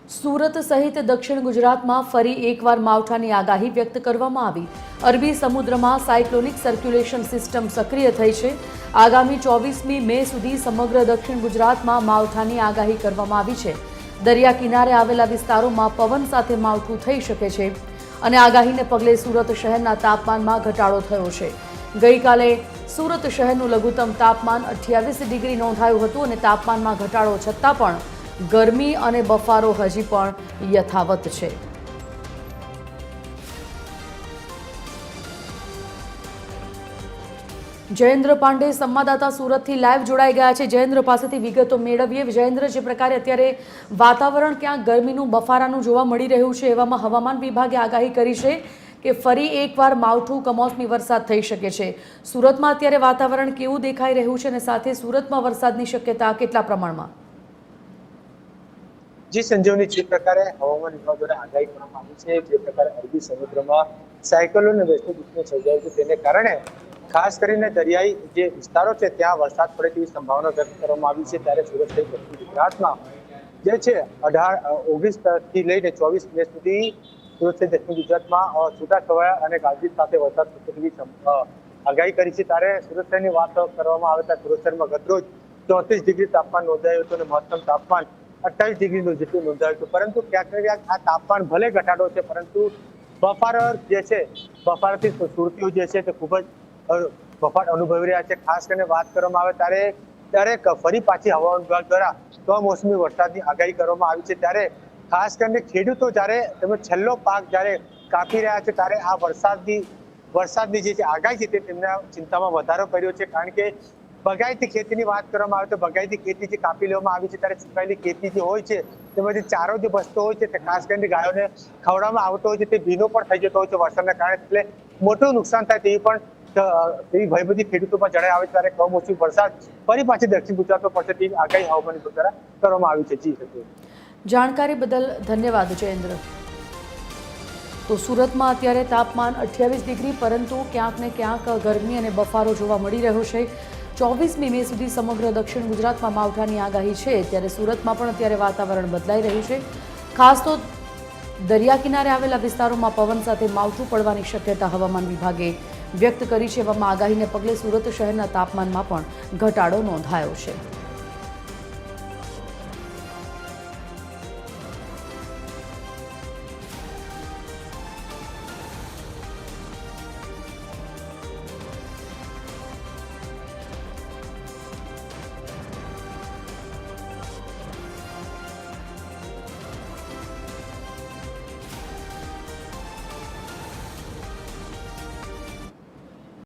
સુરત સહિત દક્ષિણ ગુજરાતમાં ફરી એકવાર માવઠાની આગાહી વ્યક્ત કરવામાં આવી। અરબી સમુદ્રમાં સાયક્લોનિક સર્ક્યુલેશન સિસ્ટમ સક્રિય થઈ છે। આગામી 24મી મે સુધી સમગ્ર દક્ષિણ ગુજરાતમાં માવઠાની આગાહી કરવામાં આવી છે। દરિયા કિનારે આવેલા વિસ્તારોમાં પવન સાથે માવઠું થઈ શકે છે અને આગાહીને પગલે સુરત શહેરના તાપમાનમાં ઘટાડો થયો છે। ગઈકાલે સુરત શહેરનું લઘુત્તમ તાપમાન 28 ડિગ્રી નોંધાયું હતું અને તાપમાનમાં ઘટાડો છતાં પણ ગરમી અને બફારો હજી પણ યથાવત છે। જયેન્દ્ર પાંડે સંવાદદાતા સુરતથી લાઈવ જોડાઈ ગયા છે। જયેન્દ્ર પાસેથી વિગતો મેળવીએ। જયેન્દ્ર, જે પ્રકારે અત્યારે વાતાવરણ ક્યાંક ગરમીનું બફારાનું જોવા મળી રહ્યું છે, એવામાં હવામાન વિભાગે આગાહી કરી છે કે ફરી એકવાર માવઠું કમોસમી વરસાદ થઈ શકે છે। સુરતમાં અત્યારે વાતાવરણ કેવું દેખાઈ રહ્યું છે અને સાથે સુરતમાં વરસાદની શક્યતા કેટલા પ્રમાણમાં? जी संजीवनी, जे प्रकारे हवामान विभाग द्वारा आगाही કરવામાં આવી છે, જે પ્રકારે અરબી સમુદ્રમાં સાયક્લોન વેસ્ટર્ન દિશામાં સર્જાયું છે, તેને કારણે ખાસ કરીને દરિયાઈ જે વિસ્તારો છે ત્યાં વરસાદ પડે તેવી સંભાવના વ્યક્ત કરવામાં આવી છે। ત્યારે સુરત સહિત દક્ષિણ ગુજરાતમાં જે છે 19 થી લઈને 24 મે સુધી સુરત સહિત દક્ષિણ ગુજરાતમાં છૂટાછવાયા અને ગાજવીજ સાથે વરસાદ થશે તેવી આગાહી કરી છે। ત્યારે સુરત શહેરની વાત કરવામાં આવે તો સુરત શહેરમાં ગતરોજ 34 ડિગ્રી તાપમાન નોંધાયું હતું અને મહત્તમ તાપમાન 28 ડિગ્રી જેટલું નોંધાયું હતું। પરંતુ ક્યાંક ને ક્યાંક આ તાપમાન ભલે ઘટાડો છે, પરંતુ બફારો જે છે, બફારાથી સુરતીઓ જે છે તે ખૂબ જ બફાટ અનુભવી રહ્યા છે। ખાસ કરીને વાત કરવામાં આવે ત્યારે ફરી પાછી હવામાન વિભાગ દ્વારા કમોસમી વરસાદની આગાહી કરવામાં આવી છે। ત્યારે ખાસ કરીને ખેડૂતો જ્યારે તેમનો છેલ્લો પાક જ્યારે કાપી રહ્યા છે, ત્યારે આ વરસાદની જે આગાહી છે તે તેમના ચિંતામાં વધારો કર્યો છે। કારણ કે બગાયતી ખેતીની વાત કરવામાં આવે તો બગાયતી ખેતી જે કાપી લેવામાં આવી છે, ત્યારે સુકાયેલી ખેતી જે હોય છે તેમાં જે ચારો જે બચતો હોય છે તે ખાસ કરીને ગાયોને ખવડાવવામાં આવતો હોય છે, તે ભીનો પણ થઈ જતો હોય છે વરસાદના કારણે, એટલે મોટું નુકસાન થાય તેવી ભયભીતિ ખેડૂતોમાં જણાઈ આવે। ત્યારે કમોસમી વરસાદ ફરી પાછી દક્ષિણ ગુજરાતમાં પડશે તેવી આગાહી હવામાન વિભાગ દ્વારા કરવામાં આવી છે। જી સત્ય, જાણકારી બદલ ધન્યવાદ જયેન્દ્ર। તો સુરતમાં અત્યારે તાપમાન 28 ડિગ્રી, પરંતુ ક્યાંક ને ક્યાંક ગરમી અને બફારો જોવા મળી રહ્યો છે। 24મી મે સુધી સમગ્ર દક્ષિણ ગુજરાતમાં માવઠાની આગાહી છે। ત્યારે સુરતમાં પણ અત્યારે વાતાવરણ બદલાઈ રહ્યું છે। ખાસ તો દરિયા કિનારે આવેલા વિસ્તારોમાં પવન સાથે માવઠું પડવાની શક્યતા હવામાન વિભાગે વ્યક્ત કરી છે। એવામાં આગાહીને પગલે સુરત શહેરના તાપમાનમાં પણ ઘટાડો નોંધાયો છે।